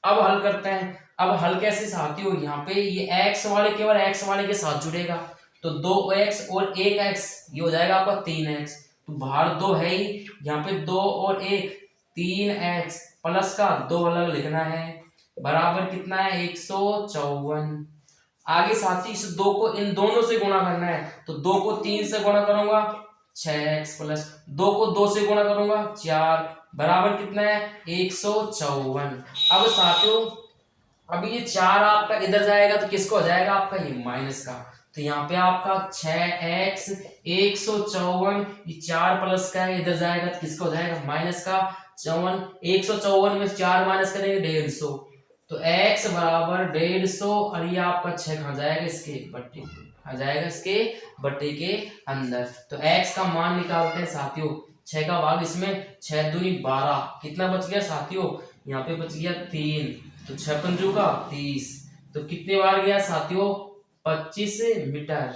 Speaker 1: अब हल करते हैं। अब हल कैसे साथियों, यहाँ पे ये x वाले केवल x वाले के साथ जुड़ेगा, तो 2x और 1x ये हो जाएगा आपका 3x। तो बाहर 2 है ही, यहाँ पे 2 और 1 3x प्लस का 2 अलग लिखना है, बराबर कितना है 154। आगे साथी इस 2 को इन दोनों से गुणा करना है, तो 2 को 3 से गुणा करूंगा 6x प्लस 2 को 2 से गुणा करूंगा 4, बराबर कितना है 154। अब साथियों अभी ये 4 आपका इधर जाएगा तो किसको हो जाएगा आपका ये माइनस का, तो यहाँ पे आपका 6x 154, ये 4 प्लस का है, इधर जाएगा तो किसको हो जाएगा माइनस का 54। 154 में 4 माइनस करेंगे 150, तो x बराबर 150 और ये आपका 6 कहाँ जाएगा इसके बट्टे आ जाएगा, इसके बट्टे के अंदर। तो x का मान निकालते हैं साथियों, 6 का भाग इसमें 6 दूनी 12, कितना बच गया साथियों, यहाँ पे बच गया 3, तो 6 पंजों का 30, तो कितने बार गया साथियों 25 मीटर।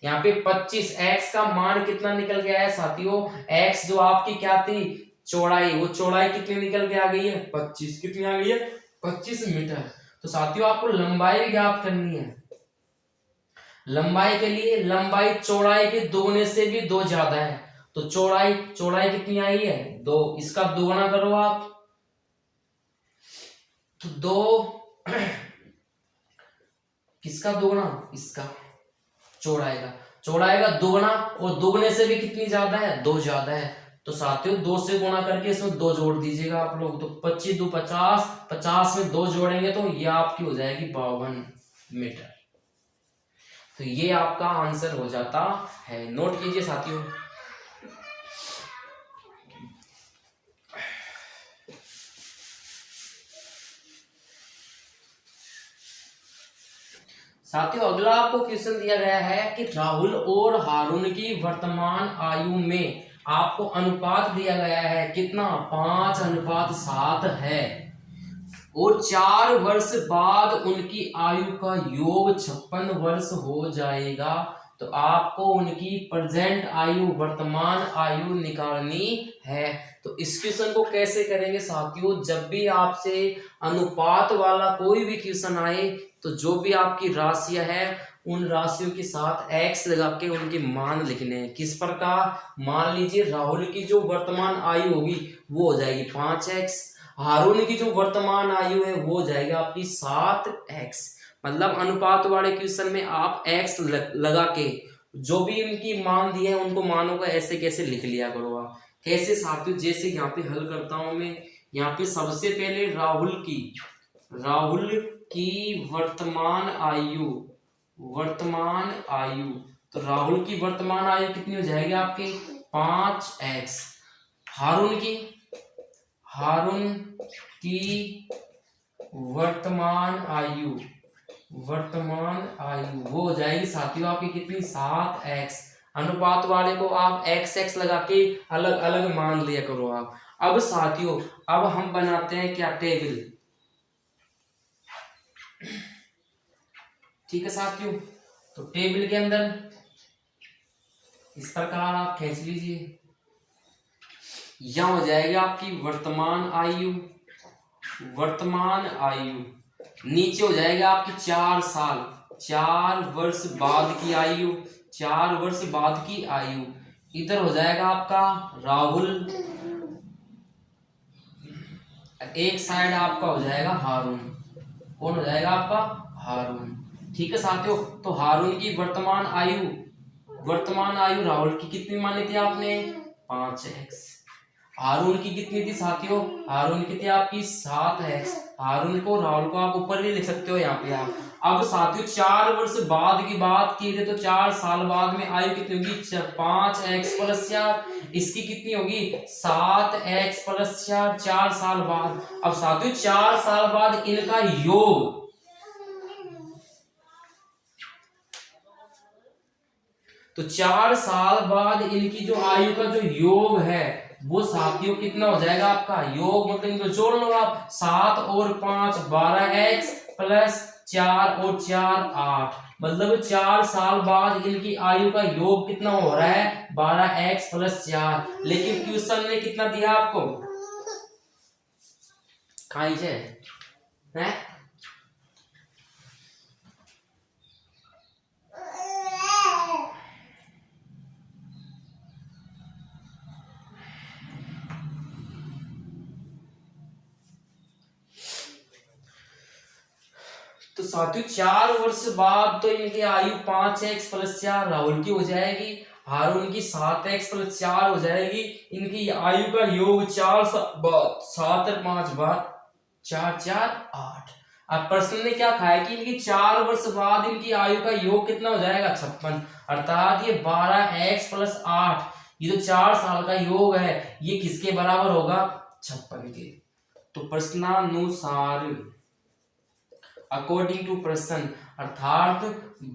Speaker 1: यहाँ पे 25, x का मान कितना निकल गया है साथियों, x जो आपकी क्या थी चौड़ाई, वो चौड़ाई कितनी निकल के आ गई है 25, कितनी आ गई है 25 मीटर। तो साथियों आपको लंबाई भी ज्ञात करनी है। लंबाई के लिए लंबाई चौड़ाई के दोगुने से भी 2 ज्यादा है, तो चौड़ाई कितनी आई है 2, इसका दोगुना करो आप, तो 2 किसका दोगुना, इसका चौड़ाई का दोगुना, और दोगुने से भी कितनी ज्यादा है 2 ज्यादा है। तो साथियों 2 से गुणा करके इसमें 2 जोड़ दीजिएगा आप लोग, तो 25 2 50, 50 में 2 जोड़ेंगे तो ये आपकी हो जाएगी 52 मीटर। तो ये आपका आंसर हो जाता है, नोट कीजिए साथियों। साथियों अगला आपको क्वेश्चन दिया गया है कि राहुल और हारून की वर्तमान आयु में आपको अनुपात दिया गया है कितना 5:7 है, और 4 वर्ष बाद उनकी आयु का योग 56 वर्ष हो जाएगा। तो आपको उनकी प्रेजेंट आयु, वर्तमान आयु निकालनी है। तो इस क्वेश्चन को कैसे करेंगे साथियों, जब भी आपसे अनुपात वाला कोई भी क्वेश्चन आए तो जो भी आपकी राशियां है उन राशियों के साथ x लगा के उनके मान लिखने हैं। किस प्रकार, मान लीजिए राहुल की जो वर्तमान आयु होगी वो हो जाएगी 5x, हारून की जो वर्तमान आयु है वो हो जाएगी आपकी 7x। मतलब अनुपात वाले क्वेश्चन में आप x लगा के जो भी उनकी मान दी है उनको मानों को ऐसे कैसे लिख लिया करो आप। कैसे साथियों, जैसे यहाँ पे हल करता हूं मैं, यहाँ पे सबसे पहले राहुल की वर्तमान आयु, तो राहुल की वर्तमान आयु कितनी हो जाएगी आपके 5x। हारून की वर्तमान आयु वो हो जाएगी साथियों आपकी कितनी 7x। अनुपात वाले को आप x लगा के अलग अलग मान लिया करो आप। अब साथियों अब हम बनाते हैं क्या टेबल। ठीक है साथियों, तो टेबल के अंदर इस प्रकार आप खींच लीजिए। यह हो जाएगी आपकी वर्तमान आयु, वर्तमान आयु। नीचे हो जाएगा आपकी 4 साल, 4 वर्ष बाद की आयु, 4 वर्ष बाद की आयु। इधर हो जाएगा आपका राहुल, एक साइड आपका हो जाएगा हारून। कौन हो जाएगा आपका? हारून। ठीक है साथियों, तो हारून की वर्तमान आयु, वर्तमान आयु राहुल की कितनी मानी थी आपने? 5x। हारून की कितनी थी साथियों? हारून की थी आपकी 7x। हारून को राहुल को आप ऊपर भी लिख सकते हो यहाँ पे आप। अब साथियों 4 वर्ष बाद की बात की थी, तो 4 साल बाद में आयु कितनी होगी? 5x plus 4। इसकी कितनी होगी? 7x प्लस 4, 4 साल बाद। अब साथियों 4 साल बाद इनका योग, तो 4 साल बाद इनकी जो आयु का जो योग है वो साथियों कितना हो जाएगा आपका? योग मतलब इनको जोड़ लो आप, 7 और 5 12x प्लस 4 और 4 8। मतलब 4 साल बाद इनकी आयु का योग कितना हो रहा है? 12x plus 4। लेकिन क्वेश्चन ने कितना दिया आपको? खाई है? तो साथियों 4 वर्ष बाद तो इनकी आयु 5x प्लस 4 राहुल की हो जाएगी, हारून की 7x प्लस 4 हो जाएगी। इनकी आयु का योग 4 बाद 7 और 5 बाद 4 4 8। अब प्रश्न ने क्या खाया कि इनकी 4 वर्ष बाद इनकी आयु का योग कितना हो जाएगा? 56। अर्थात ये 12x प्लस 8, ये जो 4 साल का योग है ये किसके बराबर होगा? 56 के। तो प्रश्नानुसार, अकॉर्डिंग टू प्रश्न, अर्थात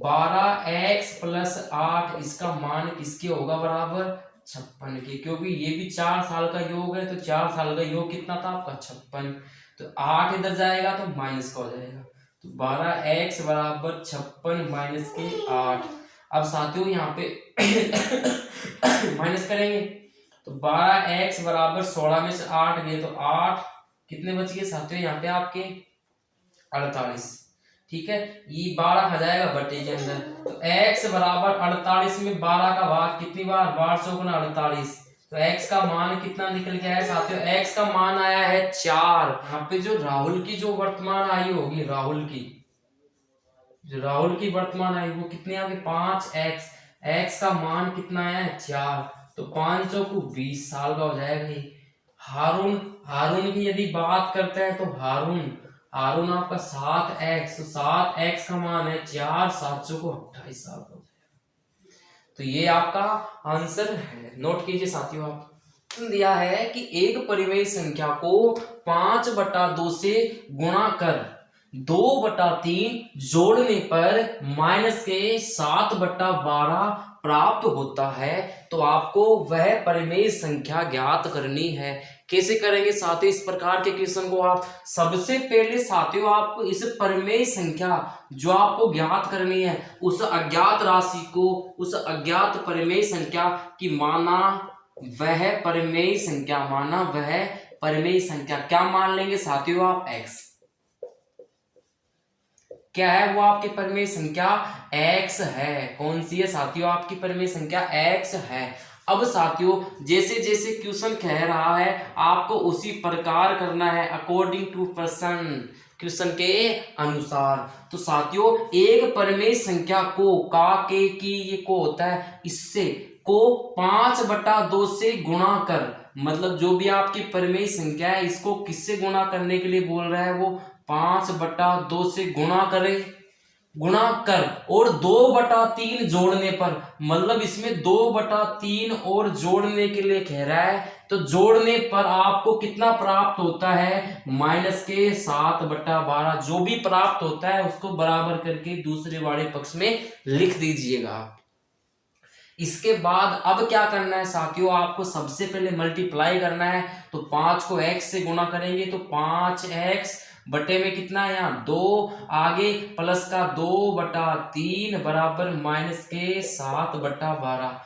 Speaker 1: 12x प्लस 8 इसका मान किसके होगा? बराबर 56 के। क्योंकि ये भी 4 साल का योग है, तो 4 साल का योग कितना था आपका? 56। तो 8 इधर जाएगा तो माइनस का हो जाएगा, तो 12x बराबर 56 माइनस के 8। अब साथियों यहाँ पे माइनस करेंगे तो 12x बराबर 16 में से 8 गए तो 8 कितने बच गए साथियों यहाँ पे आपके? 48। ठीक है, ये 12 आ जाएगा बटे के अंदर, तो x बराबर 48 में 12 का भाग कितनी बार? 12 चौगुना 48। तो x का मान कितना निकल के आया साथियों? x का मान आया है 4। यहाँ पे जो राहुल की जो वर्तमान आयु होगी, राहुल की वर्तमान आयु वो कितनी आ गई? 5x। x का मान कितना आया है? 4। तो 5 चौको 20 साल का हो जाएगा। हारून की यदि बात करते हैं तो हारून आपका 7x, तो 7x का मान है 4, 7 चौको 28 साल का हो जाएगा। तो ये आपका आंसर है, नोट कीजिए साथियों आप। दिया है कि एक परिमेय संख्या को 5/2 से गुणा कर 2/3 जोड़ने पर माइनस के 7/12 प्राप्त होता है, तो आपको वह परिमेय संख्या ज्ञात करनी है। कैसे करेंगे साथियों इस प्रकार के क्वेश्चन को आप? सबसे पहले साथियों आपको इस परिमेय संख्या जो आपको ज्ञात करनी है, उस अज्ञात राशि को, उस अज्ञात परिमेय संख्या की माना वह परिमेय संख्या, माना वह परिमेय संख्या। क्या मान लेंगे साथियों आप? x। क्या है वो आपकी परिमेय संख्या? x है। कौन सी है साथियों आपकी परिमेय संख्या? x है। अब साथियों जैसे जैसे क्वेश्चन कह रहा है आपको उसी प्रकार करना है, अकॉर्डिंग टू प्रश्न, क्वेश्चन के अनुसार। तो साथियों एक परिमेय संख्या को का के की ये को होता है, इससे को 5/2 से गुणा कर, मतलब जो भी आपकी परिमेय संख्या है इसको किससे गुणा करने के लिए बोल रहा है? वो 5/2 से गुणा कर और 2/3 जोड़ने पर, मतलब इसमें 2/3 और जोड़ने के लिए कह रहा है। तो जोड़ने पर आपको कितना प्राप्त होता है? माइनस के 7/12। जो भी प्राप्त होता है उसको बराबर करके दूसरे वाले पक्ष में लिख दीजिएगा। इसके बाद अब क्या करना है साथियों? आपको सबसे पहले मल्टीप्लाई करना है। तो 5 को x से गुणा करेंगे तो 5x बटे में कितना है यहाँ 2, आगे प्लस का 2/3 बराबर माइनस के 7/12।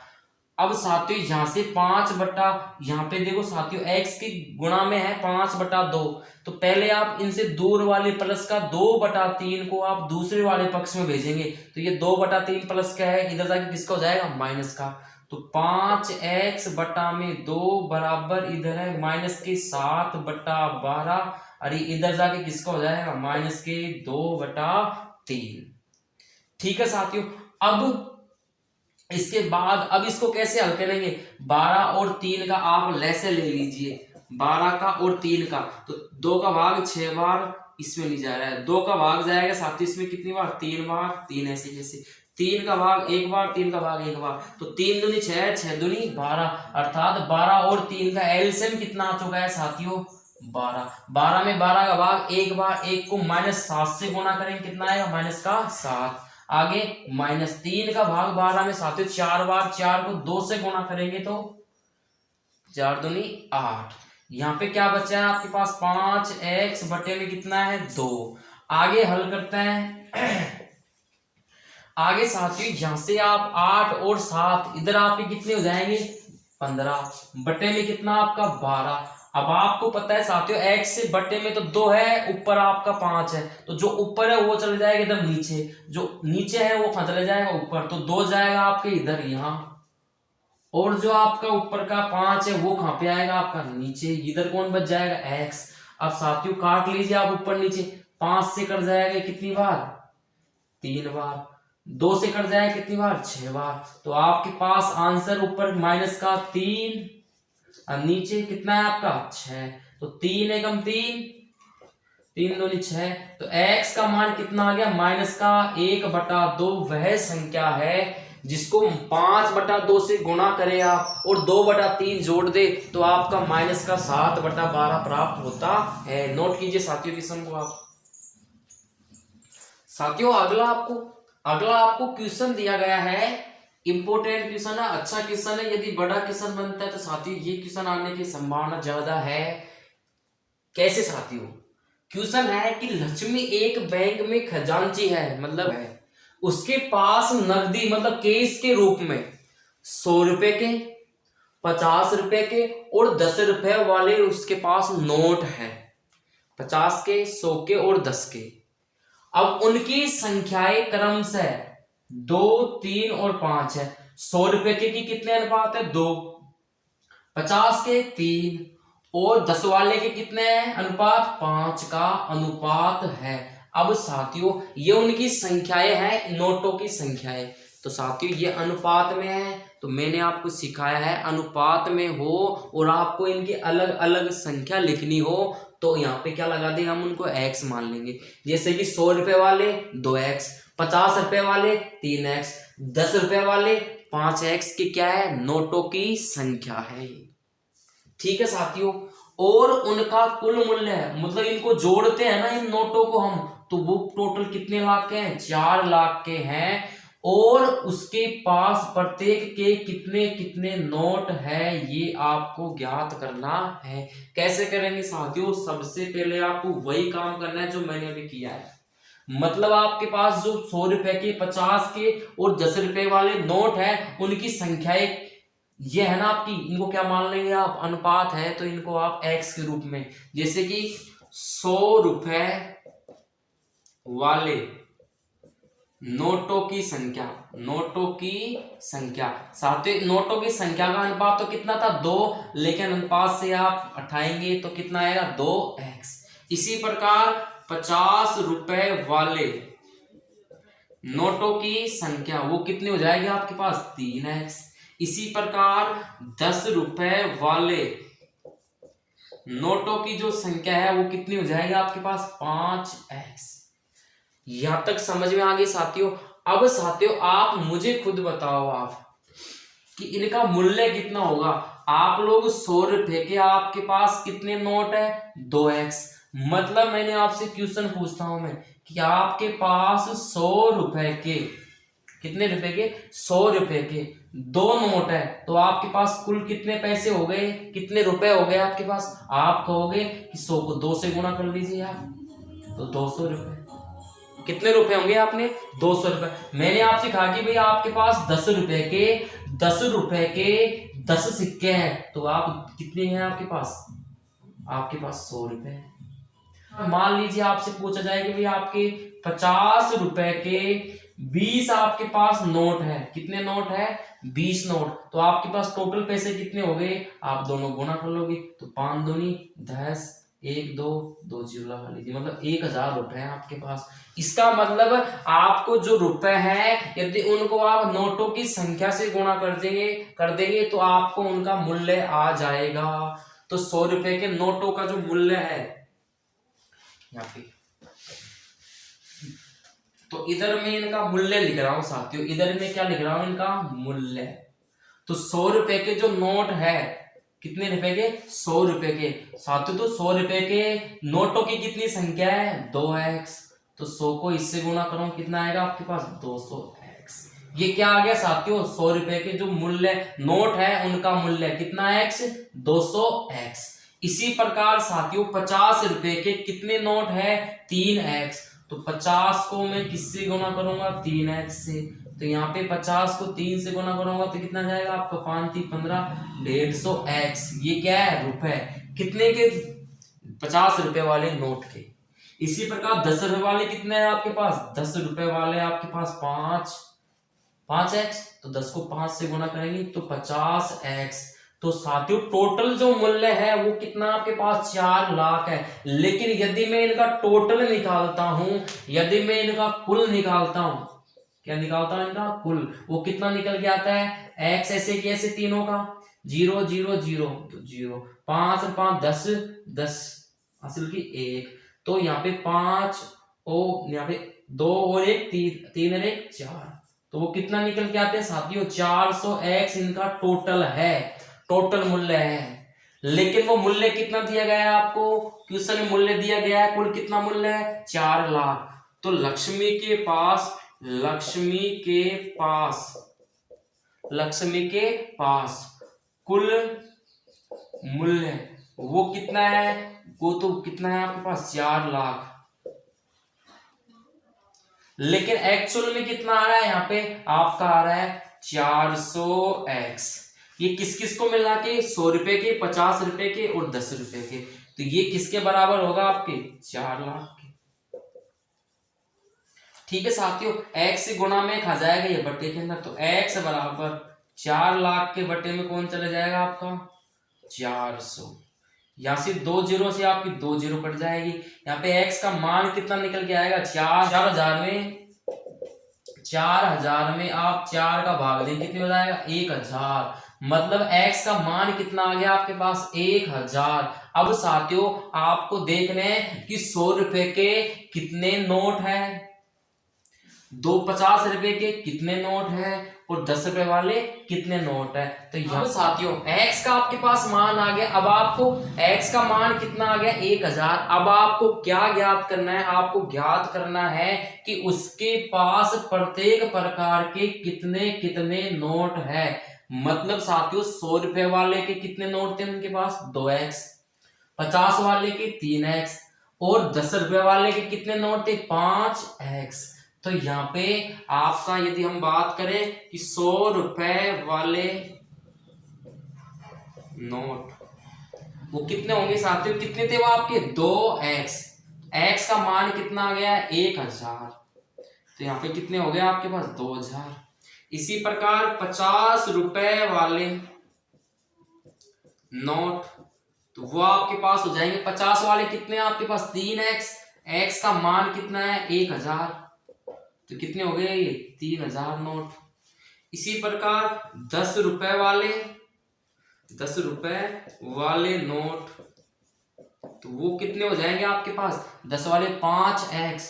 Speaker 1: अब साथियों यहाँ से 5 बटा, यहाँ पे देखो साथियों x की गुणा में है 5/2, तो पहले आप इनसे दूर वाले प्लस का 2/3 को आप दूसरे वाले पक्ष में भेजेंगे, तो ये 2/3 प्लस क्या है, इधर जाके किसका हो जाएगा, माइनस का। तो 5x बटा में 2 बराबर इधर है माइनस के 7/12, अरे इधर जाके किसका हो जाएगा, माइनस के 2/3। ठीक है साथियों, अब इसके बाद अब इसको कैसे हल करेंगे, 12 और 3 का आप लैसे ले लीजिए, 12 का और 3 का, तो 2 का भाग 6 बार इसमें नहीं जा रहा है, 2 का भाग जाएगा साथियों इसमें कितनी बार, 3 बार, 3 ऐसे जैसे 3 का भाग 1 बार, 3 का भाग 1 बार, तो 3 दूनी 6, 6 दूनी 12, अर्थात 12 और 3 का एलसीएम कितना आ चुका है साथियों, 12। 12 में 12 का भाग 1 बार, 1 को -7 से गुणा करेंगे कितना आएगा, माइनस का 7, आगे -3 का भाग 12 में साथियों 4 बार, 4 को 2 से गुणा करेंगे तो 4 दूनी 8। यहाँ पे क्या बचा है आपके पास, 5x बटे में कितना है 2। आगे हल करते हैं आगे साथियों यहाँ से आप 8 और 7 इधर आपके कितने हो जाएंगे, 15 बटे में कितना आपका 12। अब आपको पता है साथियों x से बटे में तो 2 है, ऊपर आपका 5 है, तो जो ऊपर है वो चले जाएगा इधर नीचे, जो नीचे है वो कहाँ चले जाएगा ऊपर, तो 2 जाएगा आपके इधर यहाँ, और जो आपका ऊपर का 5 है वो कहाँ पे आएगा आपका नीचे, इधर कौन बच जाएगा x। अब साथियों काट लीजिए आप ऊपर नीचे, 5 से कट जाएगा कितनी बार, 3 बार, 2 से कट जाएगा कितनी बार, 6 बार, तो आपके पास आंसर ऊपर माइनस का 3 और नीचे कितना है आपका 6, तो 3 एकम 3, 3 दूनी 6, तो x का मान कितना आ गया, माइनस का 1/2। वह संख्या है जिसको 5/2 से गुणा करें आप और 2/3 जोड़ दे तो आपका माइनस का 7/12 प्राप्त होता है। नोट कीजिए साथियों क्वेश्चन को आप। साथियों अगला आपको क्वेश्चन दिया गया है, इंपोर्टेंट क्वेश्चन है, अच्छा क्वेश्चन है। यदि बड़ा क्वेश्चन बनता है तो साथियों ये क्वेश्चन आने की संभावना ज्यादा है। कैसे साथियों, क्वेश्चन है कि लक्ष्मी एक बैंक में खजांची है, मतलब है उसके पास नकदी मतलब कैश के रूप में 100 रुपए के, 50 रुपए के और 10 रुपए वाले उसके पास नोट है, 50 के, 100 के और 10 के। अब उनकी संख्याएं क्रमशः 2, 3 और 5 है। 100 रुपए के की कितने अनुपात है, 2, 50 के 3 और 10 वाले के कितने हैं अनुपात, 5 का अनुपात है। अब साथियों ये उनकी संख्याएं हैं, नोटों की संख्याएं, तो साथियों ये अनुपात में है, तो मैंने आपको सिखाया है अनुपात में हो और आपको इनकी अलग अलग संख्या लिखनी हो तो यहाँ पे क्या लगा देंगे, हम उनको x मान लेंगे। जैसे कि 100 रुपए वाले 2x, 50 रुपए वाले 3x, 10 रुपए वाले 5x की क्या है, नोटों की संख्या है। ठीक है साथियों, और उनका कुल मूल्य है, मतलब इनको जोड़ते हैं ना इन नोटों को हम, तो वो टोटल कितने लाख के हैं, 4 लाख के हैं। और उसके पास प्रत्येक के कितने कितने नोट है ये आपको ज्ञात करना है। कैसे करेंगे साथियों, सबसे पहले आपको वही काम करना है जो मैंने अभी किया है। मतलब आपके पास जो 100 रुपए के, 50 के और 10 रुपए वाले नोट है उनकी संख्याएं ये है ना आपकी, इनको क्या मान लेंगे आप, अनुपात है, तो इनको आप x के रूप में, जैसे कि 100 रुपए वाले नोटों की संख्या, नोटों की संख्या साथियों, नोटों की संख्या का अनुपात तो कितना था 2, लेकिन अनुपात से आप हटाएंगे तो कितना आएगा 2x। इसी प्रकार 50 रुपए वाले नोटों की संख्या वो कितनी हो जाएगी आपके पास 3x। इसी प्रकार 10 रुपए वाले नोटों की जो संख्या है वो कितनी हो जाएगी आपके पास 5x। यहां तक समझ में आ गई साथियों। अब साथियों आप मुझे खुद बताओ आप कि इनका मूल्य कितना होगा। आप लोग 100 रुपए के आपके पास कितने नोट है 2x, मतलब मैंने आपसे क्वेश्चन पूछता हूं मैं कि आपके पास 100 रुपए के, कितने रुपए के 100 रुपए के 2 नोट है, तो आपके पास कुल कितने पैसे हो गए, कितने रुपए हो गए आपके पास। आप कहोगे कि 100 को 2 से गुणा कर लीजिए आप, तो 200 रुपए। कितने रुपए होंगे आपने? 200 रुपए। मैंने आपसे कहा कि भाई आपके पास 10 रुपए के 10 सिक्के हैं, तो आप कितने हैं आपके पास? आपके पास 100 रुपए हैं। मान लीजिए आपसे पूछा जाए कि भाई आपके 50 रुपए के 20 आपके पास नोट है। कितने नोट है? 20 नोट। तो आपके पास टोटल पैसे कितने हो गए? आप दोनों गुना कर लोगे तो 5 दूनी 10, 1 2 2 जीरो लगा लीजिए, मतलब 1000 रुपए है आपके पास। इसका मतलब आपको जो रुपए हैं, यदि उनको आप नोटों की संख्या से गुणा कर देंगे तो आपको उनका मूल्य आ जाएगा। तो 100 रुपए के नोटों का जो मूल्य है यहाँ पे, तो इधर में इनका मूल्य लिख रहा हूं साथियों, इधर में क्या लिख रहा हूं? इनका मूल्य। तो 100 रुपए के जो नोट है, कितने रुपए के? 100 रुपए के साथियों। तो 100 रुपए के नोटों की कितनी संख्या है? 2x। तो 100 को इससे गुणा करो, कितना आएगा आपके पास? 200x। ये क्या आ गया साथियों? 100 रुपए के जो मूल्य नोट है उनका मूल्य कितना x? 200x। इसी प्रकार साथियों 50 रुपए के कितने नोट है? 3x। तो 50 को मैं किससे गुणा करूंगा? 3x से। तो यहाँ पे 50 को 3 से गुणा करूंगा तो कितना जाएगा आपका? 5 3 15, 150x। ये क्या है? रुपए। कितने के? 50 रुपए वाले नोट के। इसी प्रकार 10 रुपए वाले कितने हैं आपके पास? 10 रुपए वाले आपके पास 5x। तो 10 को 5 से गुणा करेंगे तो 50x। तो साथियों टोटल जो मूल्य है वो कितना आपके पास? 4 लाख है। लेकिन यदि मैं इनका टोटल निकालता हूं, यदि मैं इनका कुल निकालता हूं, क्या निकालता हूं? इनका कुल, वो कितना निकल के आता है? x ऐसे की ऐसे तीनों का 0 0 0 तो 0, 5 और 5 10 10 हासिल की 1। तो यहाँ पे 5 और यहाँ पे 2 और 1 3 और 1 4। तो वो कितना निकल के आते हैं साथियों? 400x इनका टोटल है, टोटल मूल्य है। लेकिन वो मूल्य कितना दिया गया है आपको? क्वेश्चन में मूल्य दिया गया है, कुल कितना मूल्य है? 4 लाख। तो लक्ष्मी के पास कुल मूल्य वो कितना है? वो तो कितना है आपके पास? 4 लाख। लेकिन एक्चुअल में कितना आ रहा है? यहाँ पे आपका आ रहा है 400x। ये किस किस को मिला के? 100 रुपए के, 50 रुपए के और 10 रुपए के। तो ये किसके बराबर होगा आपके? 4 लाख के। ठीक है साथियों, x से गुणा में खा जाएगा ये बट्टे के अंदर, तो x बराबर 4 लाख के बट्टे में कौन चला जाएगा आपका? 400। यहाँ से 2 जीरो से आपकी 2 जीरो कट जाएगी। यहाँ पे x का मान कितना निकल के आएगा? 4000 में आप 4 का भाग दें, कितने हो जाएगा? 1000। मतलब x का मान कितना आ गया आपके पास? 1000। अब साथियों आपको देखना है कि 100 रुपए के कितने नोट है, 50 रुपए के कितने नोट है और 10 रुपए वाले कितने नोट है। तो यहाँ साथियों x का आपके पास मान आ गया। अब आपको x का मान कितना आ गया? 1000। अब आपको क्या ज्ञात करना है? आपको ज्ञात करना है कि उसके पास प्रत्येक प्रकार के कितने कितने नोट है। मतलब साथियों 100 रुपए वाले के कितने नोट थे उनके पास? 2x, 50 वाले के 3x और 10 रुपए वाले के कितने नोट थे? 5x। तो यहाँ पे आपका यदि हम बात करें कि 100 रुपए वाले नोट वो कितने होंगे साथियों? कितने थे वो आपके? 2x। x का मान कितना आ गया? 1000। तो यहाँ पे कितने हो गए आपके पास? 2000। इसी प्रकार 50 रुपए वाले नोट, तो वो आपके पास हो जाएंगे 50 वाले कितने आपके पास? 3x। x का मान कितना है? 1000। तो कितने हो गए ये? 3000 नोट। इसी प्रकार 10 रुपए वाले नोट, तो वो कितने हो जाएंगे आपके पास? 10 वाले 5x।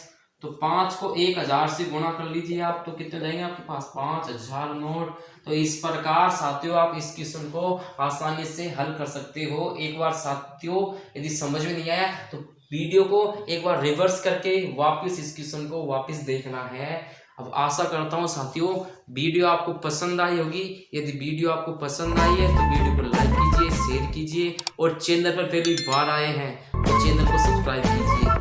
Speaker 1: तो 5 को 1000 से गुणा कर लीजिए आप, तो कितने हो जाएंगे आपके पास? 5000 नोट। तो इस प्रकार साथियों आप इस क्वेश्चन को आसानी से हल कर सकते हो। एक बार साथियों यदि समझ में नहीं आया तो वीडियो को एक बार रिवर्स करके वापस इस क्वेश्चन को वापस देखना है। अब आशा करता हूँ साथियों वीडियो आपको पसंद आई होगी। यदि वीडियो आपको पसंद आई है तो वीडियो को लाइक कीजिए, शेयर कीजिए और चैनल पर पहली बार आए हैं तो चैनल को सब्सक्राइब कीजिए।